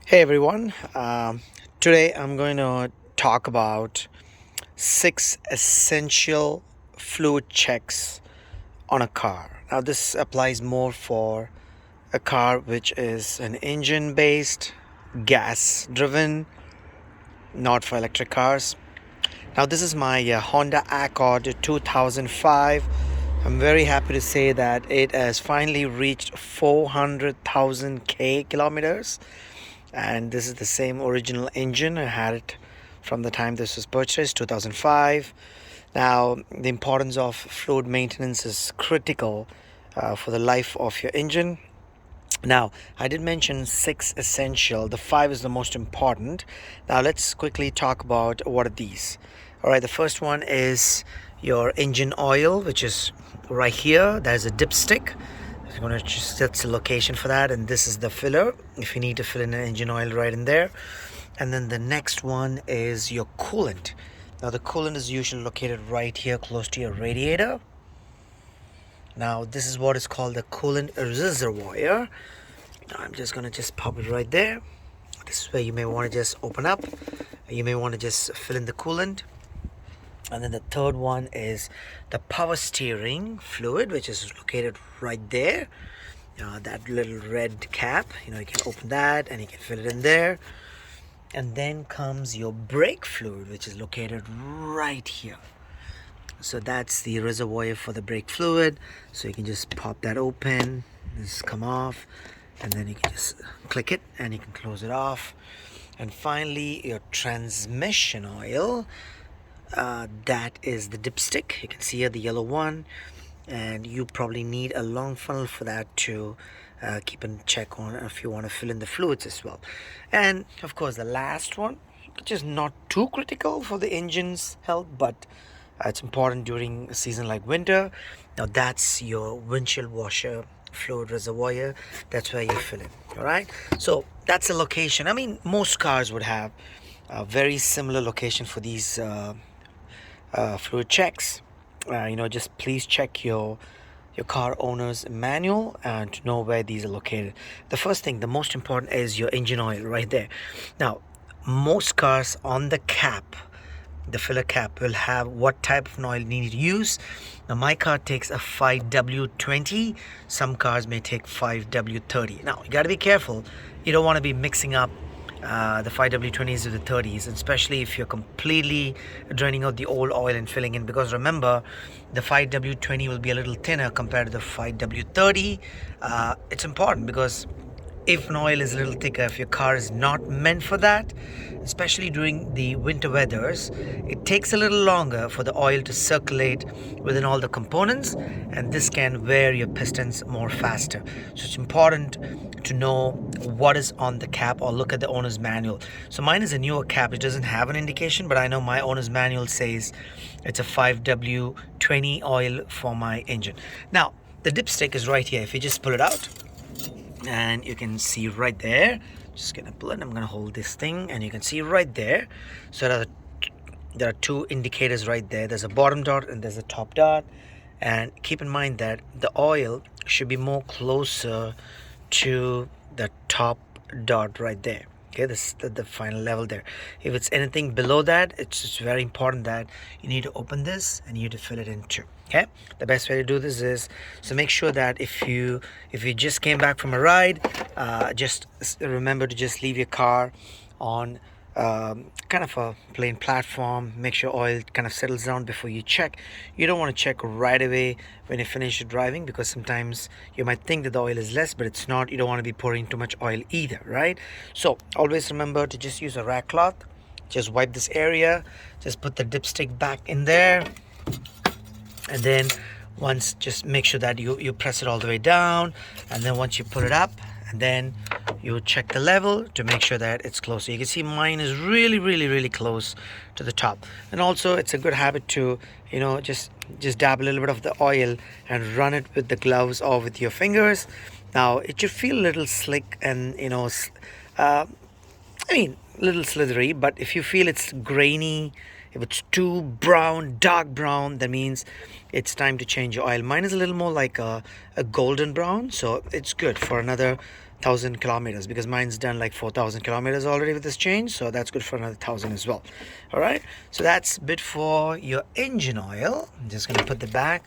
Hey everyone, today I'm going to talk about 6 essential fluid checks on a car. Now, this applies more for a car which is an engine based, gas driven, not for electric cars. Now, this is my Honda Accord 2005. I'm very happy to say that it has finally reached 400,000 kilometers, and this is the same original engine. I had it from the time this was purchased, 2005. Now, the importance of fluid maintenance is critical for the life of your engine. Now, I did mention 6 essential. The five is the most important. Now, let's quickly talk about what are these. All right, the first one is your engine oil, which is right here. There's a dipstick. I'm going to just set the location for that, and this is the filler if you need to fill in an engine oil right in there. And then the next one is your coolant. Now, the coolant is usually located right here close to your radiator. Now, this is what is called the coolant reservoir. Now, I'm just going to just pop it right there. This is where you may want to just open up. You may want to just fill in the coolant. And then the third one is the power steering fluid, which is located right there. That little red cap, you can open that and you can fill it in there. And then comes your brake fluid, which is located right here. So that's the reservoir for the brake fluid. So you can just pop that open, just come off, and then you can just click it and you can close it off. And finally, your transmission oil. That is the dipstick. You can see here the yellow one, and you probably need a long funnel for that to keep in check on if you want to fill in the fluids as well. And of course, the last one, which is not too critical for the engine's health, but it's important during a season like winter. Now, that's your windshield washer fluid reservoir. That's where you fill it. All right, so that's a location. I mean, most cars would have a very similar location for these fluid checks. Just please check your car owner's manual and to know where these are located. The first thing, the most important, is your engine oil right there. Now, most cars on the cap, the filler cap, will have what type of oil you need to use. Now, my car takes a 5W20. Some cars may take 5W30. Now, you got to be careful. You don't want to be mixing up the 5W20s with the 30s, especially if you're completely draining out the old oil and filling in, because remember, the 5W20 will be a little thinner compared to the 5W30. It's important because if an oil is a little thicker, if your car is not meant for that, especially during the winter weathers, it takes a little longer for the oil to circulate within all the components, and this can wear your pistons more faster. So it's important to know what is on the cap or look at the owner's manual. So mine is a newer cap. It doesn't have an indication, but I know my owner's manual says it's a 5W20 oil for my engine. Now, the dipstick is right here. If you just pull it out, and you can see right there, just gonna pull it, I'm gonna hold this thing, and you can see right there. So there are two indicators right there. There's a bottom dot and there's a top dot, and keep in mind that the oil should be more closer to the top dot right there. Okay, this is the final level there. If it's anything below that, it's just very important that you need to open this and you need to fill it in too. Okay, the best way to do this is, so make sure that if you just came back from a ride, just remember to just leave your car on kind of a plain platform. Make sure oil kind of settles down before you check. You don't want to check right away when you finish driving, because sometimes you might think that the oil is less, but it's not. You don't want to be pouring too much oil either, right? So always remember to just use a rag cloth. Just wipe this area, just put the dipstick back in there, and then once, just make sure that you press it all the way down, and then once you pull it up, and then you check the level to make sure that it's close. So you can see mine is really close to the top. And also, it's a good habit to just dab a little bit of the oil and run it with the gloves or with your fingers. Now, it should feel a little slick and a little slithery, but if you feel it's grainy, if it's too brown, dark brown, that means it's time to change your oil. Mine is a little more like a golden brown, so it's good for another 1,000 kilometers, because mine's done like 4,000 kilometers already with this change, so that's good for another 1,000 as well. All right, so that's bit for your engine oil. I'm just going to put the back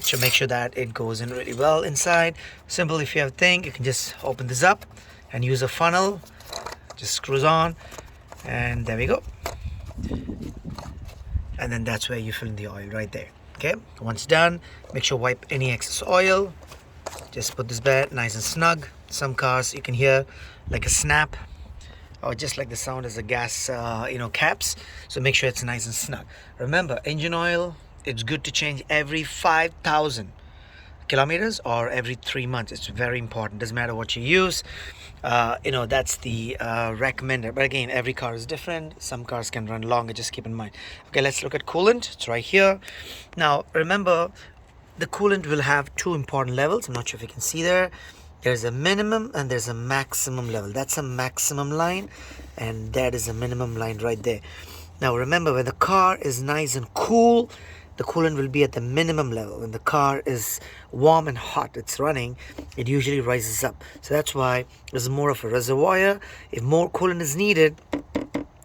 to make sure that it goes in really well inside. Simple. If you have a thing, you can just open this up and use a funnel, just screws on, and there we go. And then that's where you fill in the oil right there. Okay, once done, make sure wipe any excess oil. Just put this bed nice and snug. Some cars you can hear like a snap, or just like the sound as the gas caps, so make sure it's nice and snug. Remember, engine oil, it's good to change every 5,000 kilometers or every 3 months. It's very important. Doesn't matter what you use. That's the recommended, but again, every car is different. Some cars can run longer, just keep in mind. Okay, let's look at coolant. It's right here. Now remember, the coolant will have two important levels. I'm not sure if you can see there. There's a minimum and there's a maximum level. That's a maximum line, and that is a minimum line right there. Now remember, when the car is nice and cool, the coolant will be at the minimum level. When the car is warm and hot, it's running, it usually rises up. So that's why there's more of a reservoir. If more coolant is needed,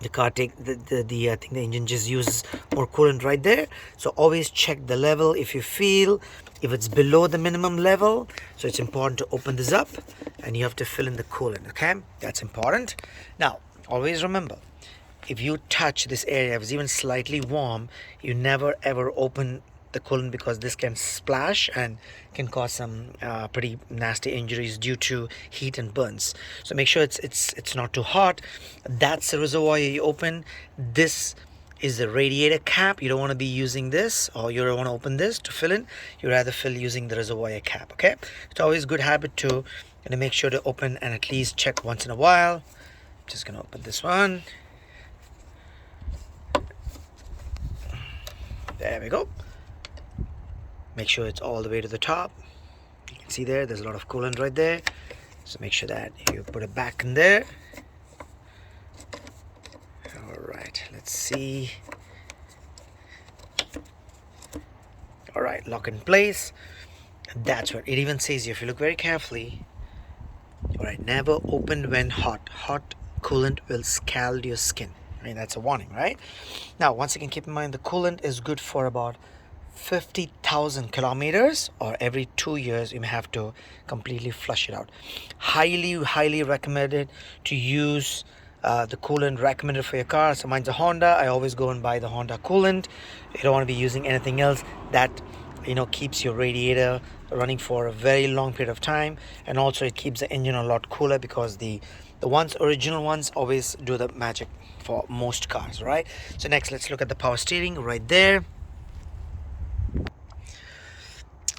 the car I think the engine just uses more coolant right there. So always check the level if you feel if it's below the minimum level. So it's important to open this up and you have to fill in the coolant. Okay, that's important. Now always remember, if you touch this area, if it's even slightly warm, you never ever open the coolant, because this can splash and can cause some pretty nasty injuries due to heat and burns. So make sure it's not too hot. That's the reservoir you open. This is the radiator cap. You don't want to be using this, or you don't want to open this to fill in. You rather fill using the reservoir cap. Okay, it's always a good habit to make sure to open and at least check once in a while. I'm just gonna open this one. There we go. Make sure it's all the way to the top. You can see there's a lot of coolant right there. So make sure that you put it back in there. All right, let's see. All right, lock in place. And that's what it even says here. If you look very carefully, all right, never open when hot. Hot coolant will scald your skin. I mean, that's a warning, right? Now, once again, keep in mind the coolant is good for about 50,000 kilometers, or every 2 years you may have to completely flush it out. Highly recommended to use the coolant recommended for your car. So mine's a Honda. I always go and buy the Honda coolant. You don't want to be using anything else that keeps your radiator running for a very long period of time, and also it keeps the engine a lot cooler, because the original ones always do the magic for most cars, right? So next, let's look at the power steering right there.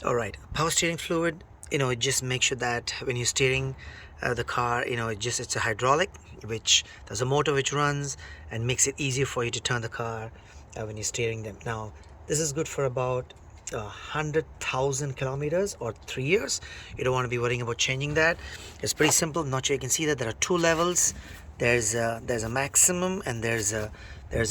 All right, power steering fluid, it just makes sure that when you're steering the car, it's a hydraulic, which there's a motor which runs and makes it easier for you to turn the car when you're steering them. Now, this is good for about 100,000 kilometers or 3 years. You don't want to be worrying about changing that. It's pretty simple. I'm not sure you can see that there are two levels. There's a maximum and there's a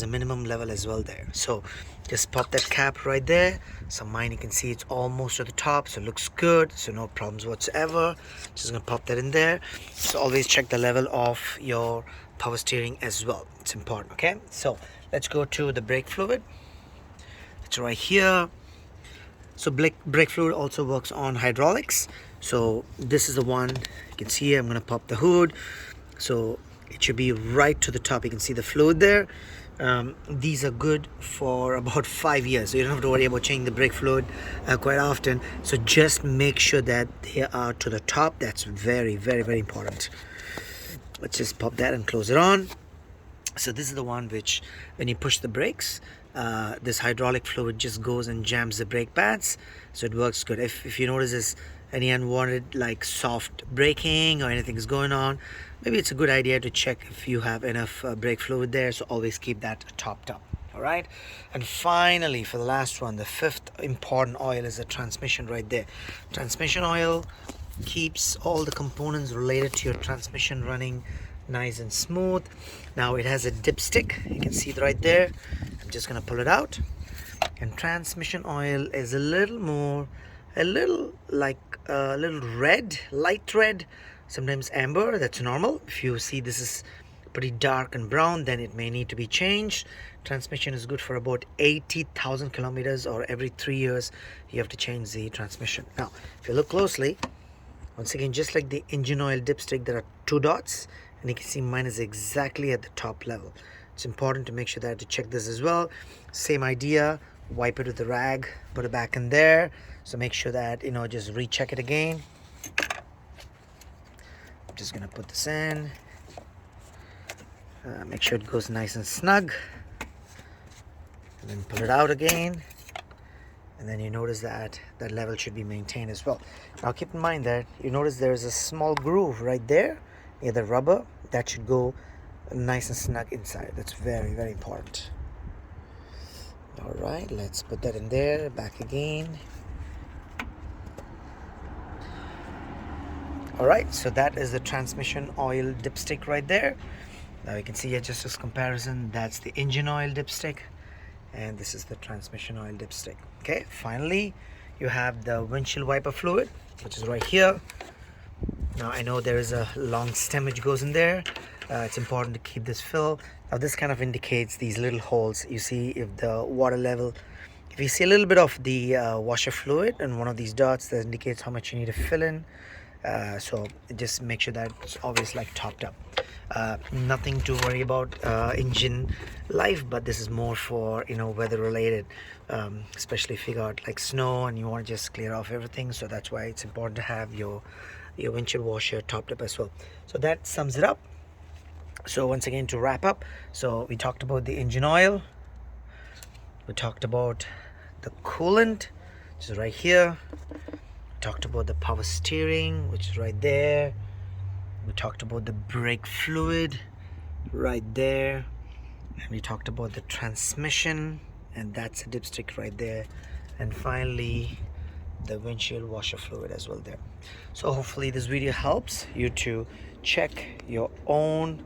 minimum level as well there. So just pop that cap right there. So mine, you can see it's almost to the top, so it looks good, so no problems whatsoever. Just gonna pop that in there. So always check the level of your power steering as well. It's important. Okay, so let's go to the brake fluid. It's right here. So brake fluid also works on hydraulics. So this is the one you can see here. I'm gonna pop the hood, so it should be right to the top. You can see the fluid there. These are good for about 5 years, so you don't have to worry about changing the brake fluid quite often. So just make sure that they are to the top. That's very important. Let's just pop that and close it on. So this is the one which, when you push the brakes, this hydraulic fluid just goes and jams the brake pads, so it works good. If you notice this, any unwanted like soft braking or anything is going on, maybe it's a good idea to check if you have enough brake fluid there. So always keep that topped up. All right, and finally, for the last one, the fifth important oil is the transmission right there. Transmission oil keeps all the components related to your transmission running nice and smooth. Now it has a dipstick, you can see it right there. I'm just gonna pull it out, and transmission oil is a little red, light red sometimes amber. That's normal. If you see this is pretty dark and brown, then it may need to be changed. Transmission is good for about 80,000 kilometers, or every 3 years you have to change the transmission. Now if you look closely, once again, just like the engine oil dipstick, there are 2 dots, and you can see mine is exactly at the top level. It's important to make sure that to check this as well. Same idea, wipe it with the rag, put it back in there. So make sure that, just recheck it again. I'm just gonna put this in. Make sure it goes nice and snug, and then pull it out again. And then you notice that that level should be maintained as well. Now keep in mind that you notice there's a small groove right there near the rubber. That should go nice and snug inside. That's very, very important. All right, let's put that in there, back again. All right, so that is the transmission oil dipstick right there. Now you can see here, just as comparison, that's the engine oil dipstick, and this is the transmission oil dipstick. Okay, finally you have the windshield wiper fluid, which is right here. Now I know there is a long stem which goes in there. It's important to keep this filled. Now this kind of indicates these little holes. You see if the water level, if you see a little bit of the washer fluid in one of these dots, that indicates how much you need to fill in. So just make sure that it's always like topped up. Nothing to worry about engine life, but this is more for weather related, especially if you got like snow and you want to just clear off everything. So that's why it's important to have your windshield washer topped up as well. So that sums it up. So once again, to wrap up, so we talked about the engine oil, we talked about the coolant, which is right here, we talked about the power steering, which is right there, we talked about the brake fluid right there, and we talked about the transmission, and that's a dipstick right there, and finally the windshield washer fluid as well there. So hopefully this video helps you to check your own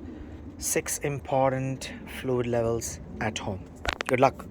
6 important fluid levels at home. Good luck.